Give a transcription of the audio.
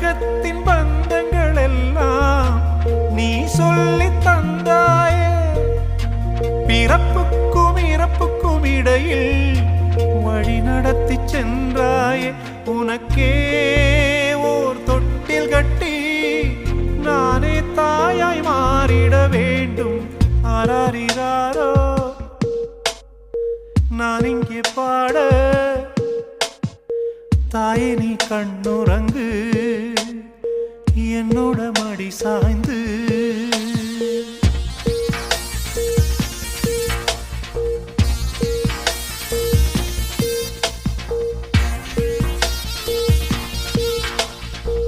உலகத்தின் பந்தங்கள் எல்லாம் நீ சொல்லி தந்தாயே. பிறப்புக்கும் இறப்புக்கும் இடையில் வழி நடத்தி சென்றாயே. உனக்கே ஓர் தொட்டில் கட்டி நானே தாயாய் மாறிட வேண்டும். ஆராரிராரோ நான் இங்கே பாட, தாயே நீ கண்ணுறங்கு, என்னோட மடி சாய்ந்து